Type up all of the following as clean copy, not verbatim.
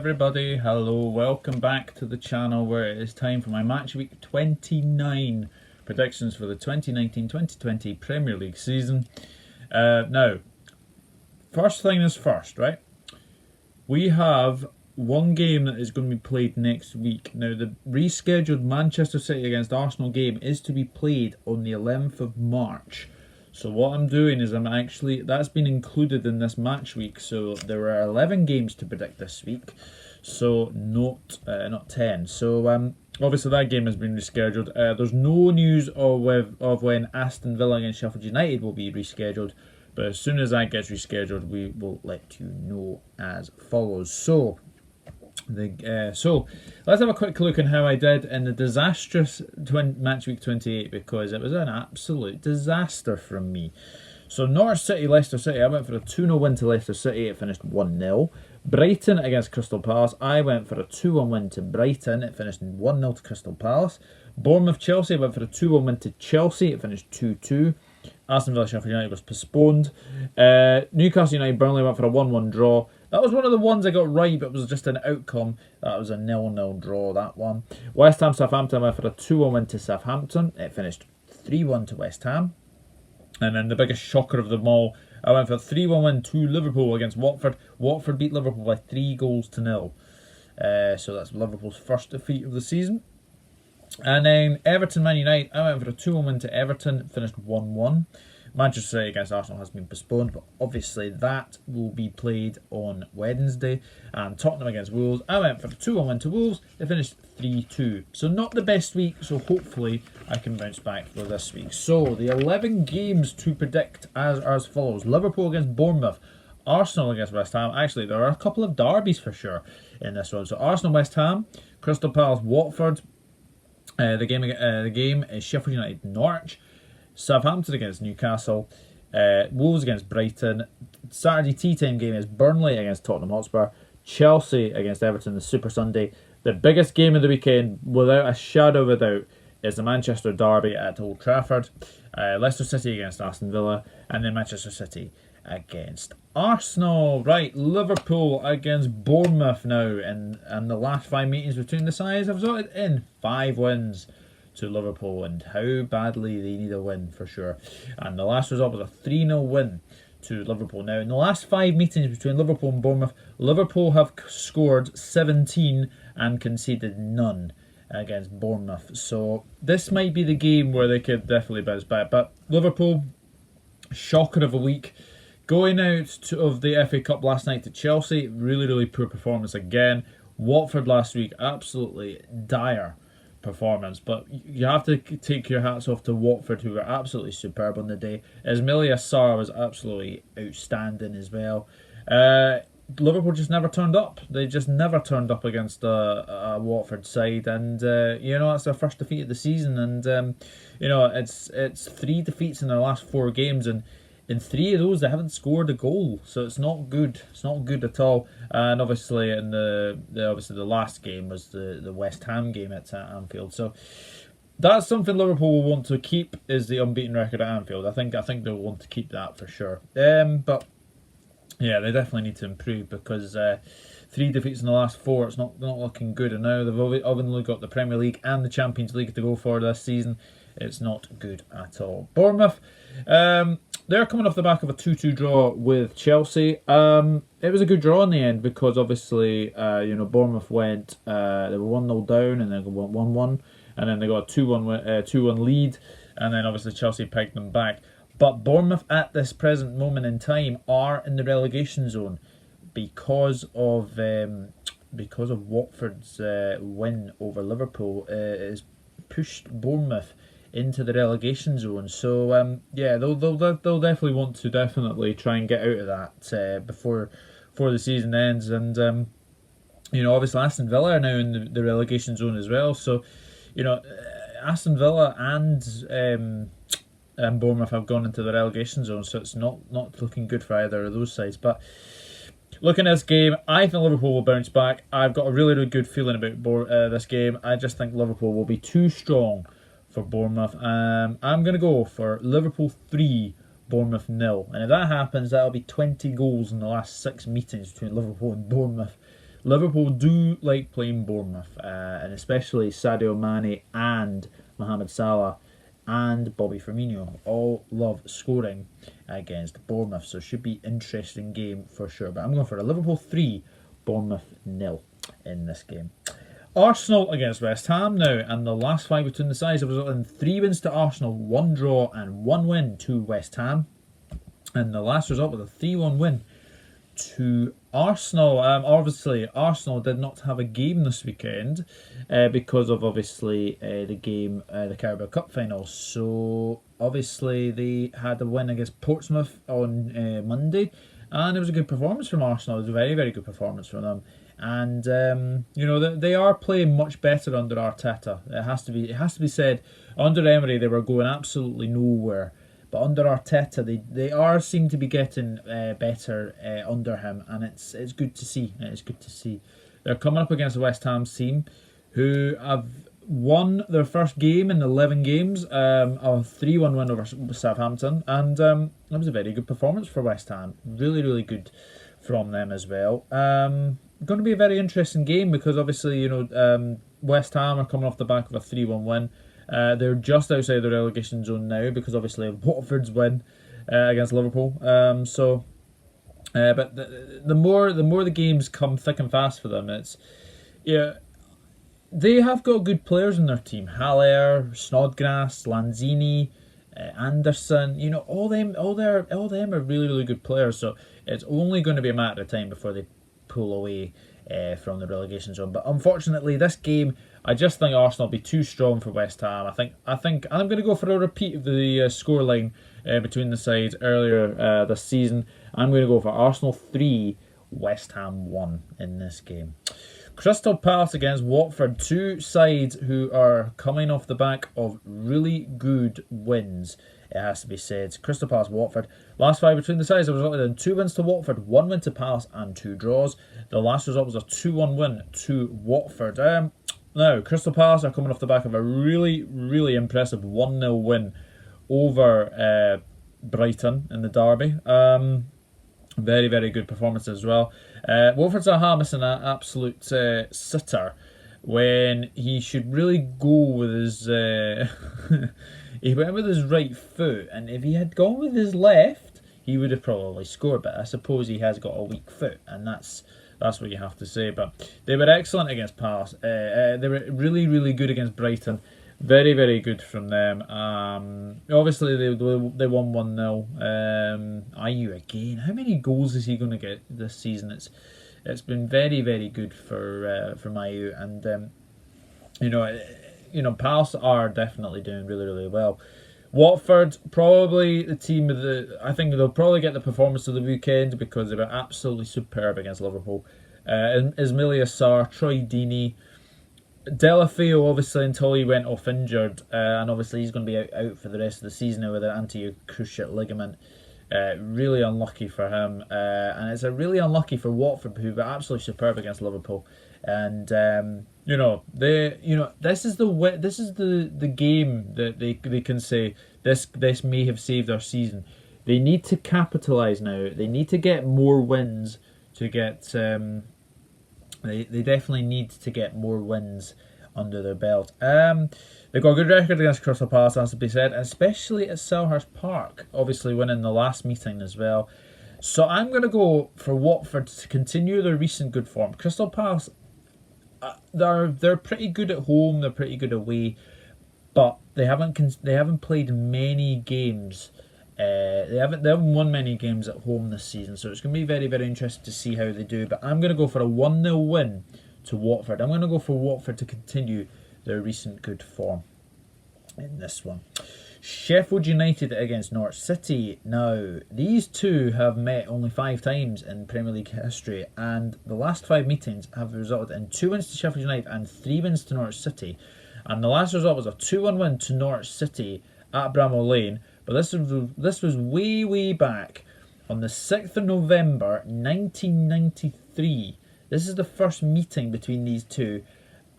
everybody, hello, welcome back to the channel where it is time for my Matchweek 29 predictions for the 2019-2020 Premier League season. Now, first thing is first, right? We have one game that is going to be played next week. Now, the rescheduled Manchester City against Arsenal game is to be played on the 11th of March. So what I'm doing is that's been included in this match week. So there are 11 games to predict this week, so not 10. So obviously that game has been rescheduled. There's no news of when Aston Villa against Sheffield United will be rescheduled, but as soon as that gets rescheduled, we will let you know as follows. So let's have a quick look at how I did in the disastrous match week 28, because it was an absolute disaster from me. So Norwich City, Leicester City, I went for a 2-0 win to Leicester City, it finished 1-0. Brighton against Crystal Palace, I went for a 2-1 win to Brighton, it finished 1-0 to Crystal Palace. Bournemouth Chelsea, I went for a 2-1 win to Chelsea, it finished 2-2. Aston Villa Sheffield United was postponed. Newcastle United Burnley went for a 1-1 draw. That was one of the ones I got right, but it was just an outcome. That was a 0-0 draw, that one. West Ham Southampton went for a 2-1 win to Southampton. It finished 3-1 to West Ham. And then the biggest shocker of them all, I went for a 3-1 win to Liverpool against Watford. Watford beat Liverpool by 3-0. So that's Liverpool's first defeat of the season. And then Everton Man United, I went for a 2-1 win to Everton. It finished 1-1. Manchester City against Arsenal has been postponed, but obviously that will be played on Wednesday. And Tottenham against Wolves, I went for a 2-1 win to Wolves. It finished 3-2. So not the best week, so hopefully I can bounce back for this week. So the 11 games to predict as follows. Liverpool against Bournemouth. Arsenal against West Ham. Actually, there are a couple of derbies for sure in this one. So Arsenal, West Ham, Crystal Palace, Watford. The game is Sheffield United, Norwich. Southampton against Newcastle, Wolves against Brighton. Saturday tea time game is Burnley against Tottenham Hotspur, Chelsea against Everton, the Super Sunday. The biggest game of the weekend, without a shadow of a doubt, is the Manchester derby at Old Trafford. Leicester City against Aston Villa, and then Manchester City against Arsenal. Right, Liverpool against Bournemouth now, and the last 5 meetings between the sides have resulted in 5 wins to Liverpool, and how badly they need a win for sure. And the last result was a 3-0 win to Liverpool. Now, in the last 5 meetings between Liverpool and Bournemouth, Liverpool have scored 17 and conceded none against Bournemouth. So this might be the game where they could definitely bounce back. But Liverpool, shocker of a week. Going out of the FA Cup last night to Chelsea, really poor performance again. Watford last week, absolutely dire performance, but you have to take your hats off to Watford, who were absolutely superb on the day. Ismaila Sarr was absolutely outstanding as well. Liverpool just never turned up. They just never turned up against a Watford side, and it's their first defeat of the season, and it's 3 defeats in their last 4 games, and in 3 of those they haven't scored a goal, so it's not good. It's not good at all. And obviously, in the last game was the West Ham game at Anfield. So that's something Liverpool will want to keep, is the unbeaten record at Anfield. I think they'll want to keep that for sure. But yeah, they definitely need to improve, because 3 defeats in the last 4, it's not looking good. And now they've only got the Premier League and the Champions League to go for this season. It's not good at all. Bournemouth, they're coming off the back of a 2-2 draw with Chelsea. It was a good draw in the end, because obviously, Bournemouth went, they were 1-0 down, and then went 1-1, and then they got a 2-1 lead, and then obviously Chelsea pegged them back. But Bournemouth at this present moment in time are in the relegation zone because of Watford's win over Liverpool. Is pushed Bournemouth into the relegation zone. So they'll definitely want to try and get out of that before the season ends. And obviously Aston Villa are now in the relegation zone as well. So Aston Villa and Bournemouth have gone into the relegation zone. So it's not looking good for either of those sides. But looking at this game, I think Liverpool will bounce back. I've got a really good feeling about this game. I just think Liverpool will be too strong for Bournemouth. I'm going to go for Liverpool 3, Bournemouth 0. And if that happens, that'll be 20 goals in the last 6 meetings between Liverpool and Bournemouth. Liverpool do like playing Bournemouth, and especially Sadio Mane and Mohamed Salah and Bobby Firmino all love scoring against Bournemouth, so it should be an interesting game for sure. But I'm going for a Liverpool 3, Bournemouth 0 in this game. Arsenal against West Ham now, and the last 5 between the sides have resulted in 3 wins to Arsenal, 1 draw and 1 win to West Ham. And the last result was a 3-1 win to Arsenal. Obviously, Arsenal did not have a game this weekend because of obviously the game, the Carabao Cup final. So obviously they had a win against Portsmouth on Monday, and it was a good performance from Arsenal. It was a very, very good performance from them. And they are playing much better under Arteta. It has to be said. Under Emery, they were going absolutely nowhere. But under Arteta, they seem to be getting better under him, and it's good to see. It's good to see. They're coming up against the West Ham team, who have won their first game in 11 games, a 3-1 win over Southampton, and that was a very good performance for West Ham. Really, really good from them as well. Going to be a very interesting game because obviously West Ham are coming off the back of a 3-1 win. They're just outside the relegation zone now because obviously of Watford's win against Liverpool. But the more the games come thick and fast for them, they have got good players in their team. Haller, Snodgrass, Lanzini, Anderson. All them are really, really good players. So it's only going to be a matter of time before they pull away from the relegation zone. But unfortunately, this game, I just think Arsenal will be too strong for West Ham. I think I'm going to go for a repeat of the scoreline between the sides earlier this season. I'm going to go for Arsenal 3, West Ham 1 in this game. Crystal Palace against Watford, two sides who are coming off the back of really good wins, it has to be said. Crystal Palace, Watford. Last 5 between the sides have resulted in 2 wins to Watford, 1 win to Palace and 2 draws. The last result was a 2-1 win to Watford. Now, Crystal Palace are coming off the back of a really, really impressive 1-0 win over Brighton in the derby. Very, very good performance as well. Wilfred Zaha missing an absolute sitter when he should really go with his... he went with his right foot, and if he had gone with his left, he would have probably scored. But I suppose he has got a weak foot, and that's what you have to say. But they were excellent against Palace. They were really, really good against Brighton. Very, very good from them. Obviously, they won 1-0. Ayew again. How many goals is he going to get this season? It's been very, very good for Ayew, and Palace are definitely doing really, really well. Watford, probably the team of the... I think they'll probably get the performance of the weekend because they were absolutely superb against Liverpool. Ismaila Sarr, Troy Deeney, Delafeu, obviously, until he went off injured, and obviously he's going to be out for the rest of the season with an anterior cruciate ligament. Really unlucky for him, and it's a really unlucky for Watford, who were absolutely superb against Liverpool. And this is the game that they can say this may have saved our season. They need to capitalise now. They need to get more wins to get. They definitely need to get more wins under their belt. They've got a good record against Crystal Palace, has to be said, especially at Selhurst Park, obviously winning the last meeting as well. So I'm going to go for Watford to continue their recent good form. Crystal Palace, they're pretty good at home, they're pretty good away, but they haven't played many games. They haven't won many games at home this season, so it's going to be very, very interesting to see how they do. But I'm going to go for a 1-0 win to Watford. I'm going to go for Watford to continue their recent good form in this one. Sheffield United against Norwich City. Now, these two have met only 5 times in Premier League history, and the last 5 meetings have resulted in 2 wins to Sheffield United and 3 wins to Norwich City. And the last result was a 2-1 win to Norwich City at Bramall Lane. But this was way, way back on the 6th of November 1993. This is the first meeting between these two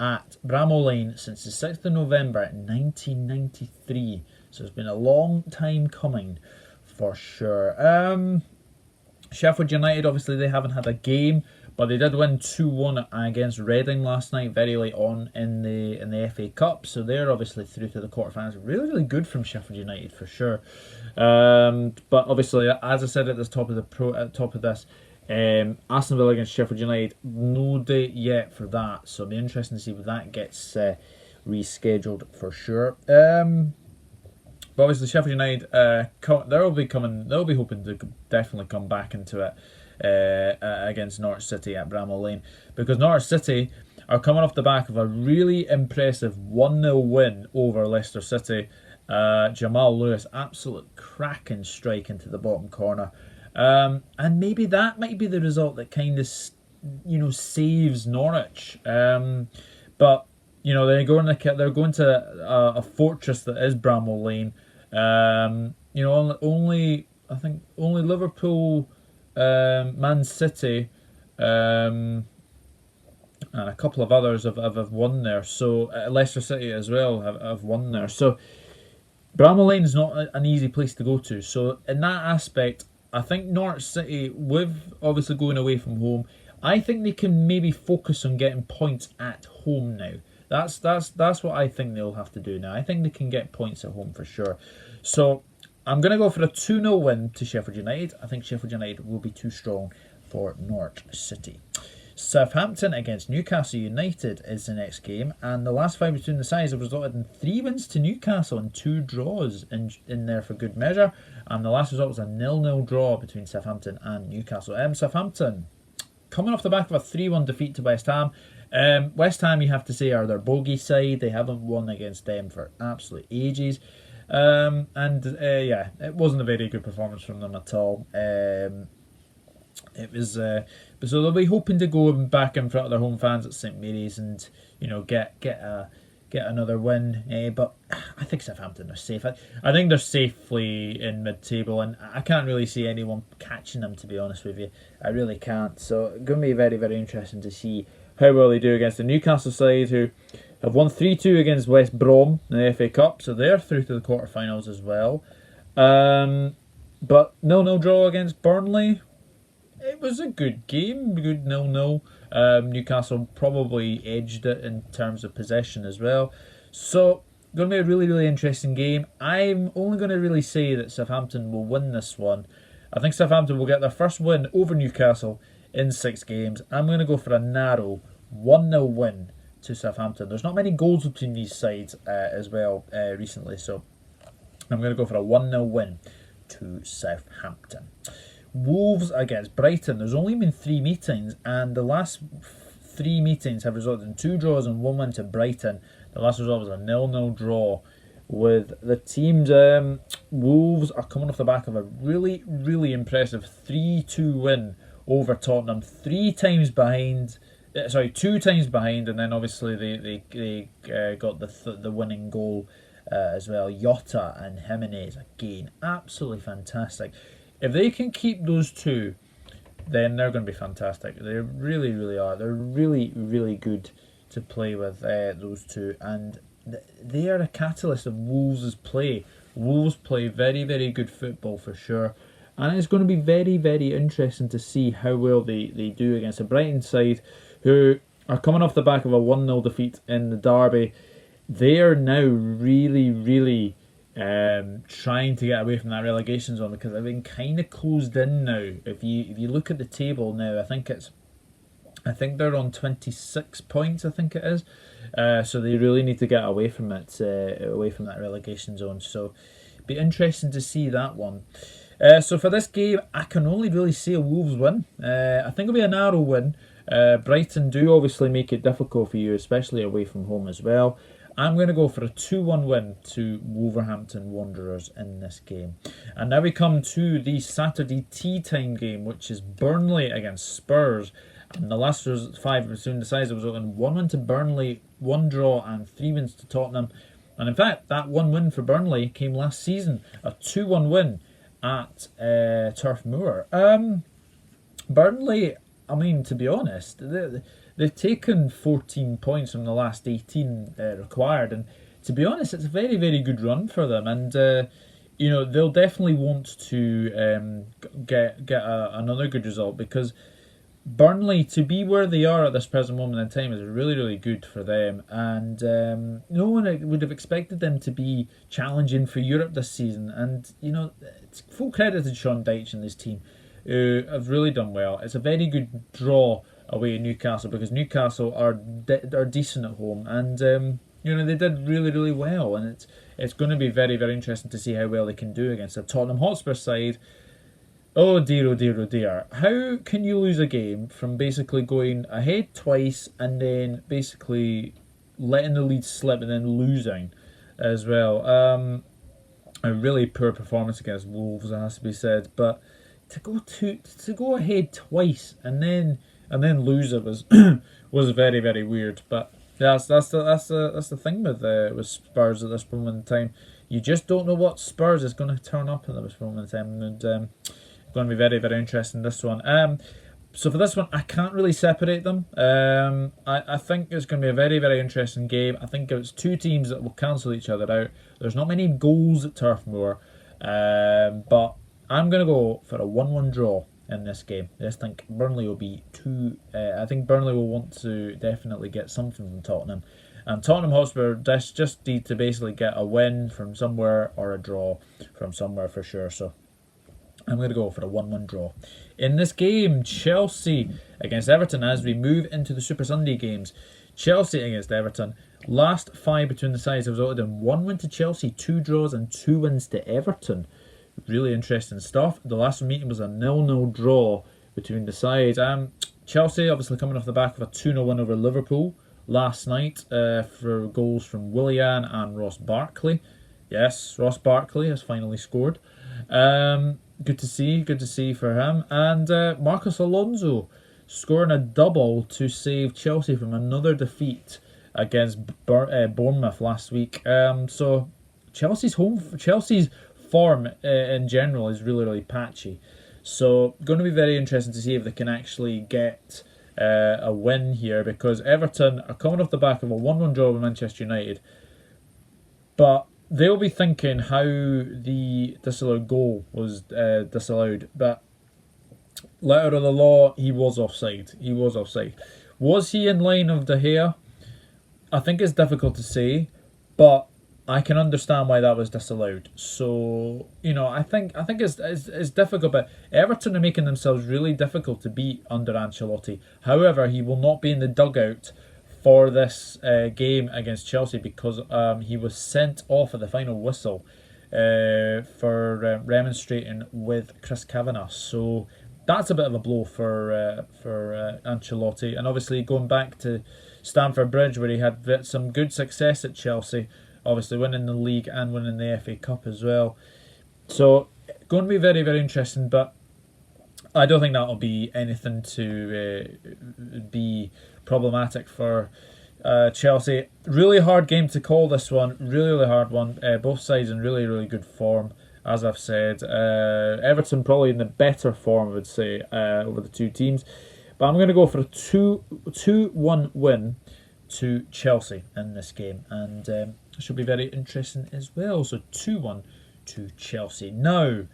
at Bramall Lane since the 6th of November 1993. So it's been a long time coming for sure. Sheffield United, obviously they haven't had a game, But they did win 2-1 against Reading last night, very late on in the FA Cup. So they're obviously through to the quarterfinals. Really, really good from Sheffield United for sure. But obviously, as I said at the top of this, Aston Villa against Sheffield United, no date yet for that. So it'll be interesting to see if that gets rescheduled for sure. But obviously, Sheffield United, they'll be hoping to definitely come back into it against Norwich City at Bramall Lane, because Norwich City are coming off the back of a really impressive 1-0 win over Leicester City. Jamal Lewis, absolute cracking strike into the bottom corner. And maybe that might be the result that kind of, saves Norwich. But they're going to a fortress that is Bramall Lane. Only Liverpool, Man City, and a couple of others have won there. So Leicester City as well have won there. So Bramall Lane is not an easy place to go to. So in that aspect, I think Norwich City, with obviously going away from home, I think they can maybe focus on getting points at home now. That's what I think they'll have to do now. I think they can get points at home for sure. So I'm going to go for a 2-0 win to Sheffield United. I think Sheffield United will be too strong for Norwich City. Southampton against Newcastle United is the next game, and the last 5 between the sides have resulted in 3 wins to Newcastle and 2 draws in there for good measure, and the last result was a 0-0 draw between Southampton and Newcastle. Southampton coming off the back of a 3-1 defeat to West Ham. West Ham, you have to say, are their bogey side. They haven't won against them for absolute ages. It wasn't a very good performance from them at all. It was so they'll be hoping to go back in front of their home fans at St Mary's and get another win. But I think Southampton are safe. I think they're safely in mid-table, and I can't really see anyone catching them, to be honest with you. I really can't. So it's going to be very, very interesting to see how well they do against the Newcastle side, who have won 3-2 against West Brom in the FA Cup, so they're through to the quarterfinals as well. But 0-0 draw against Burnley. It was a good game, good 0-0. Newcastle probably edged it in terms of possession as well. So, going to be a really, really interesting game. I'm only going to really say that Southampton will win this one. I think Southampton will get their first win over Newcastle in 6 games. I'm going to go for a narrow 1-0 win to Southampton. There's not many goals between these sides as well recently, so I'm going to go for a 1-0 win to Southampton. Wolves against Brighton. There's only been 3 meetings, and the last 3 meetings have resulted in 2 draws and 1 win to Brighton. The last result was a 0-0 draw with the teams. Wolves are coming off the back of a really, really impressive 3-2 win over Tottenham. 2 times behind, and then obviously they got the winning goal as well. Jota and Jimenez again, absolutely fantastic. If they can keep those 2, then they're going to be fantastic. They really, really are. They're really, really good to play with, those 2, and they are a catalyst of Wolves' play. Wolves play very, very good football for sure, and it's going to be very, very interesting to see how well they do against a Brighton side who are coming off the back of a 1-0 defeat in the derby. They are now really, really trying to get away from that relegation zone, because they've been kind of closed in now. If you look at the table now, I think they're on 26 points. I think it is. So they really need to get away from it, away from that relegation zone. So it'd be interesting to see that one. So for this game, I can only really see a Wolves win. I think it'll be a narrow win. Brighton do obviously make it difficult for you, especially away from home as well. I'm going to go for a 2-1 win to Wolverhampton Wanderers in this game. And now we come to the Saturday tea time game, which is Burnley against Spurs. And the last 5 between the sides was in 1 win to Burnley, 1 draw and 3 wins to Tottenham. And in fact, that 1 win for Burnley came last season, a 2-1 win at Turf Moor. Burnley, I mean, to be honest, they've taken 14 points from the last 18 required, and to be honest, it's a very, very good run for them. And they'll definitely want to get another good result, because Burnley, to be where they are at this present moment in time, is really, really good for them. And no one would have expected them to be challenging for Europe this season. And, it's full credit to Sean Dyche and his team, who have really done well. It's a very good draw away in Newcastle, because Newcastle are decent at home. And, they did really, really well. And it's going to be very, very interesting to see how well they can do against a Tottenham Hotspur side. Oh dear, oh dear, oh dear. How can you lose a game from basically going ahead twice and then basically letting the lead slip and then losing as well? A really poor performance against Wolves, it has to be said. But to go ahead twice and then lose it was was very, very weird. But that's the thing with Spurs at this moment in time. You just don't know what Spurs is going to turn up at this moment in time, and going to be very, very interesting, this one. So for this one, I can't really separate them. I think it's going to be a very, very interesting game. I think it's two teams that will cancel each other out. There's not many goals at Turf Moor, but I'm going to go for a 1-1 draw in this game. I just think Burnley will be I think Burnley will want to definitely get something from Tottenham. And Tottenham Hotspur just need to basically get a win from somewhere or a draw from somewhere for sure. So I'm going to go for a 1-1 draw. In this game, Chelsea against Everton, as we move into the Super Sunday games. Chelsea against Everton. Last 5 between the sides have resulted in 1 win to Chelsea, 2 draws and 2 wins to Everton. Really interesting stuff. The last meeting was a 0-0 draw between the sides. Chelsea obviously coming off the back of a 2-0 win over Liverpool last night for goals from Willian and Ross Barkley. Yes, Ross Barkley has finally scored. Good to see for him. And Marcos Alonso scoring a double to save Chelsea from another defeat against Bournemouth last week. So Chelsea's form in general is really, really patchy. So going to be very interesting to see if they can actually get a win here, because Everton are coming off the back of a 1-1 draw with Manchester United. But they'll be thinking how the disallowed goal was disallowed. But letter of the law, he was offside. Was he in line of De Gea? I think it's difficult to say, but I can understand why that was disallowed. So, I think it's difficult, but Everton are making themselves really difficult to beat under Ancelotti. However, he will not be in the dugout for this game against Chelsea, because he was sent off at the final whistle for remonstrating with Chris Kavanagh. So that's a bit of a blow for Ancelotti. And obviously going back to Stamford Bridge, where he had some good success at Chelsea, obviously winning the league and winning the FA Cup as well. So going to be very, very interesting, but I don't think that'll be anything to be problematic for Chelsea. Really hard game to call, this one. Really, really hard one. Both sides in really, really good form, as I've said. Everton probably in the better form, I would say, over the two teams. But I'm going to go for a 2-1 win to Chelsea in this game. And it should be very interesting as well. So 2-1 to Chelsea. Now,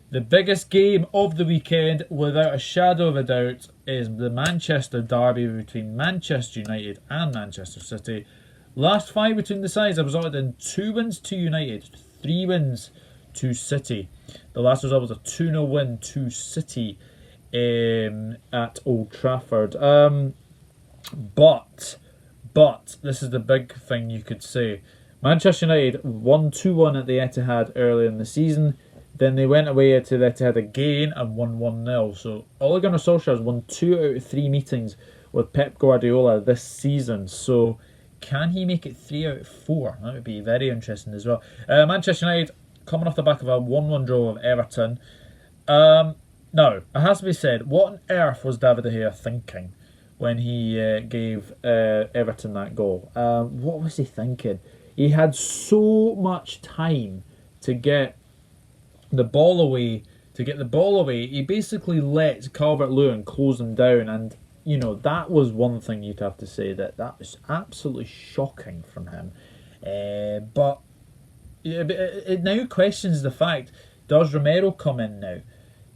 the biggest game of the weekend, without a shadow of a doubt, is the Manchester derby between Manchester United and Manchester City. Last 5 between the sides have resulted in 2 wins to United, 3 wins to City. The last result was a 2-0 win to City at Old Trafford. But this is the big thing you could say. Manchester United won 2-1 at the Etihad earlier in the season. Then they went away to the Etihad again and won 1-0. So Ole Gunnar Solskjaer has won 2 out of 3 meetings with Pep Guardiola this season. So can he make it 3 out of 4? That would be very interesting as well. Manchester United coming off the back of a 1-1 draw with Everton. Now, it has to be said, what on earth was David De Gea thinking when he gave Everton that goal? What was he thinking? He had so much time to get the ball away. He basically let Calvert-Lewin close him down, and that was one thing you'd have to say that was absolutely shocking from him. But it now questions the fact: does Romero come in now?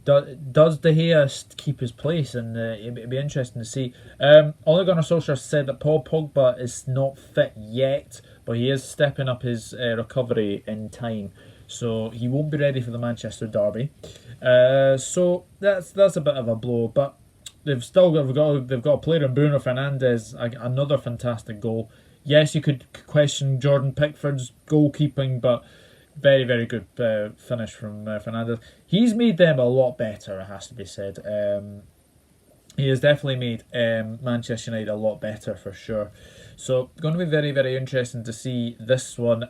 Does De Gea keep his place? And it'd be interesting to see. Ole Gunnar Solskjaer said that Paul Pogba is not fit yet, but he is stepping up his recovery in time, so he won't be ready for the Manchester derby. So that's a bit of a blow, but they've got a player in Bruno Fernandes, another fantastic goal. Yes, you could question Jordan Pickford's goalkeeping, but very, very good finish from Fernandes. He's made them a lot better, it has to be said. He has definitely made Manchester United a lot better for sure. So, going to be very, very interesting to see this one.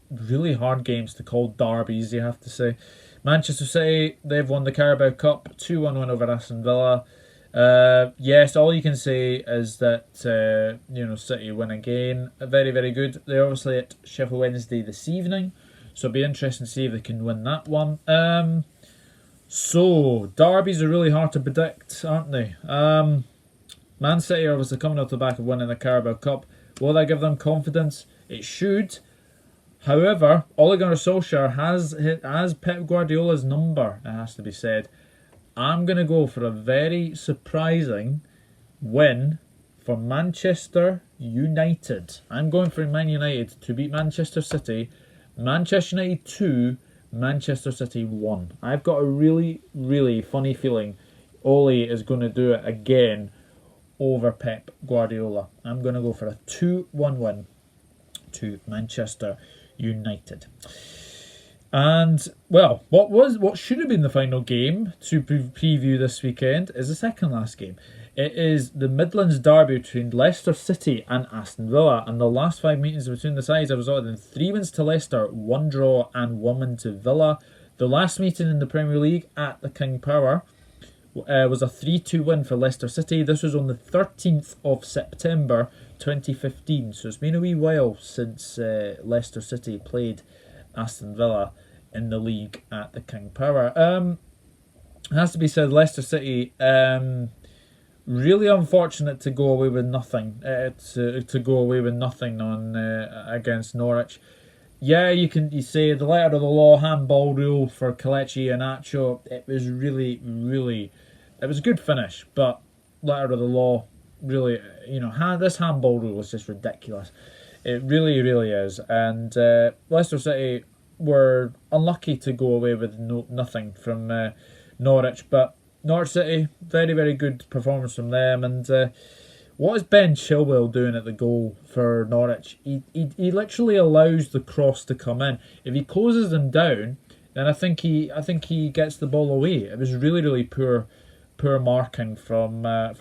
Really hard games to call derbies, you have to say. Manchester City, they've won the Carabao Cup, 2-1 win over Aston Villa. Yes, all you can say is that City win again. Very, very good. They're obviously at Sheffield Wednesday this evening, so it'll be interesting to see if they can win that one. So derbies are really hard to predict, aren't they? Man City are obviously coming off the back of winning the Carabao Cup. Will that give them confidence? It should. However, Ole Gunnar Solskjaer has Pep Guardiola's number, it has to be said. I'm going to go for a very surprising win for Manchester United. I'm going for Man United to beat Manchester City. Manchester United 2, Manchester City 1. I've got a really, really funny feeling Ole is going to do it again over Pep Guardiola. I'm going to go for a 2-1 win to Manchester United. And, well, what should have been the final game to preview this weekend is the second last game. It is the Midlands derby between Leicester City and Aston Villa. And the last 5 meetings between the sides have resulted in 3 wins to Leicester, 1 draw and 1 win to Villa. The last meeting in the Premier League at the King Power was a 3-2 win for Leicester City. This was on the 13th of September 2015. So it's been a wee while since Leicester City played Aston Villa in the league at the King Power. It has to be said, Leicester City, really unfortunate to go away with nothing. To go away with nothing on against Norwich. Yeah, you say the letter of the law, handball rule for Kelechi Iheanacho. It was really, really, it was a good finish, but letter of the law, really, this handball rule is just ridiculous. It really, really is. And Leicester City were unlucky to go away with nothing from Norwich. But Norwich City, very, very good performance from them. And what is Ben Chilwell doing at the goal for Norwich? He literally allows the cross to come in. If he closes them down, then I think he gets the ball away. It was really, really poor marking from a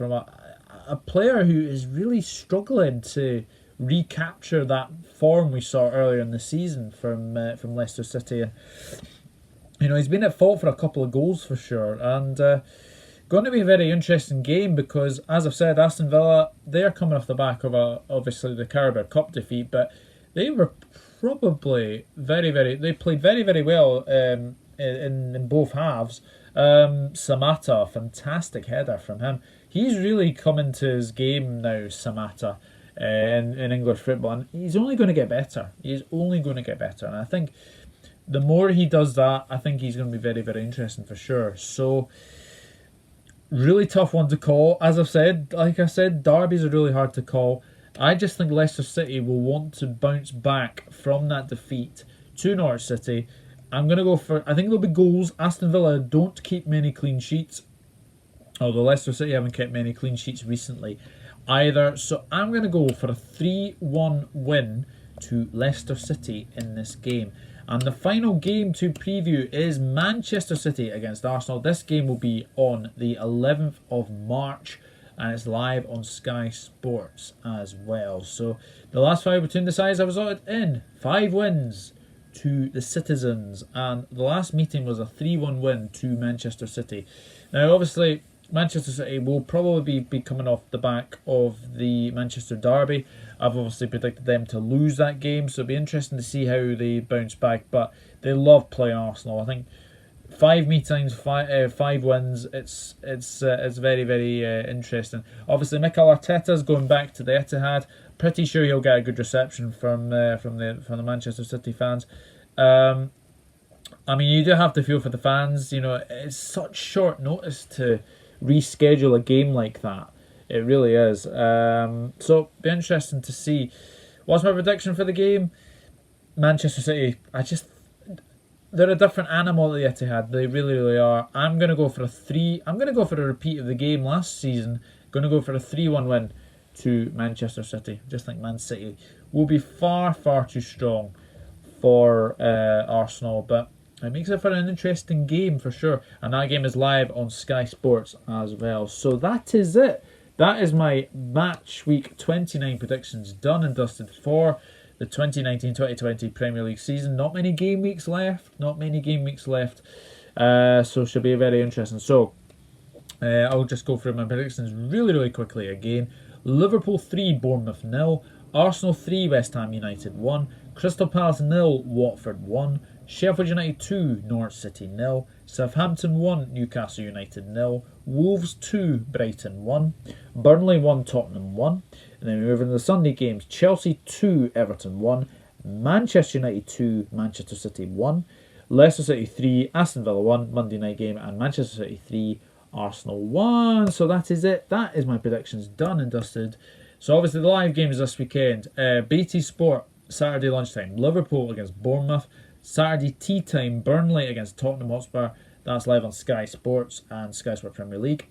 player who is really struggling to recapture that form we saw earlier in the season from Leicester City. And he's been at fault for a couple of goals for sure, and going to be a very interesting game because, as I've said, Aston Villa, they're coming off the back of obviously the Carabao Cup defeat, but they were probably they played very, very well in both halves. Samatta, fantastic header from him. He's really come into his game now, Samatta. In English football, and he's only going to get better. And I think the more he does that, I think he's going to be very, very interesting for sure. So, really tough one to call. As I've said, derbies are really hard to call. I just think Leicester City will want to bounce back from that defeat to Norwich City. I'm going to go for, I think there'll be goals. Aston Villa don't keep many clean sheets, although Leicester City haven't kept many clean sheets recently either. So I'm going to go for a 3-1 win to Leicester City in this game. And the final game to preview is Manchester City against Arsenal. This game will be on the 11th of March and it's live on Sky Sports as well. So the last 5 between the sides have resulted in 5 wins to the Citizens, and the last meeting was a 3-1 win to Manchester City. Now obviously Manchester City will probably be coming off the back of the Manchester derby. I've obviously predicted them to lose that game, so it'll be interesting to see how they bounce back. But they love playing Arsenal. I think 5 meetings, 5 wins. It's very, very interesting. Obviously, Mikel Arteta's going back to the Etihad. Pretty sure he'll get a good reception from the Manchester City fans. I mean, you do have to feel for the fans. You know, it's such short notice to reschedule a game like that. It really is. So, be interesting to see. What's my prediction for the game? Manchester City. They're a different animal at the Etihad. They really, really are. I'm going to go for a 3. I'm going to go for a repeat of the game last season. Going to go for a 3-1 win to Manchester City. Just think Man City will be far, far too strong for Arsenal. But it makes it for an interesting game for sure. And that game is live on Sky Sports as well. So that is it. That is my match week 29 predictions done and dusted for the 2019-2020 Premier League season. Not many game weeks left. So it should be very interesting. So I'll just go through my predictions really, really quickly again. Liverpool 3, Bournemouth 0. Arsenal 3, West Ham United 1. Crystal Palace 0, Watford 1. Sheffield United 2, Norwich City 0. Southampton 1, Newcastle United 0. Wolves 2, Brighton 1. Burnley 1, Tottenham 1. And then we move into the Sunday games. Chelsea 2, Everton 1. Manchester United 2, Manchester City 1. Leicester City 3, Aston Villa 1, Monday night game. And Manchester City 3, Arsenal 1. So that is it. That is my predictions done and dusted. So obviously the live games this weekend. BT Sport, Saturday lunchtime. Liverpool against Bournemouth. Saturday tea time, Burnley against Tottenham Hotspur. That's live on Sky Sports and Sky Sport Premier League.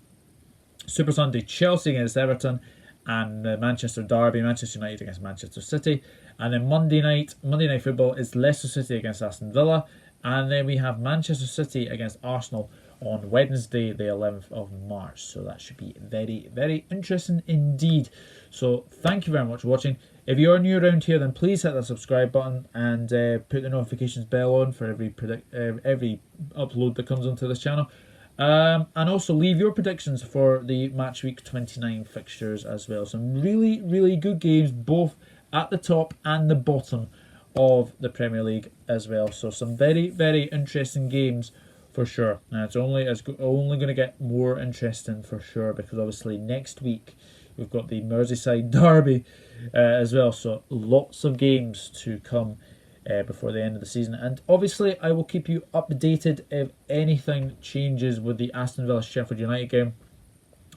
Super Sunday, Chelsea against Everton. And the Manchester derby, Manchester United against Manchester City. And then Monday night football is Leicester City against Aston Villa. And then we have Manchester City against Arsenal on Wednesday, the 11th of March. So that should be very, very interesting indeed. So thank you very much for watching. If you are new around here, then please hit that subscribe button and put the notifications bell on for every upload that comes onto this channel. And also leave your predictions for the match week 29 fixtures as well. Some really, really good games, both at the top and the bottom of the Premier League as well. So some very, very interesting games for sure. And it's only going to get more interesting for sure, because obviously next week we've got the Merseyside derby as well. So lots of games to come before the end of the season. And obviously I will keep you updated if anything changes with the Aston Villa Sheffield United game.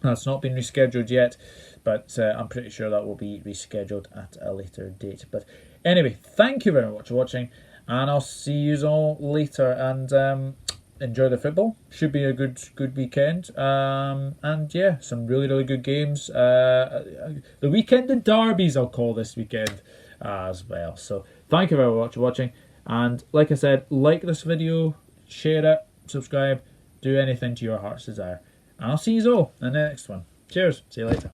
That's not been rescheduled yet, but I'm pretty sure that will be rescheduled at a later date. But anyway, thank you very much for watching, and I'll see you all later. And enjoy the football. Should be a good weekend. And yeah, some really, really good games. The weekend of derbies, I'll call this weekend as well. So thank you very much for watching. And like I said, like this video, share it, subscribe, do anything to your heart's desire. And I'll see you all in the next one. Cheers. See you later.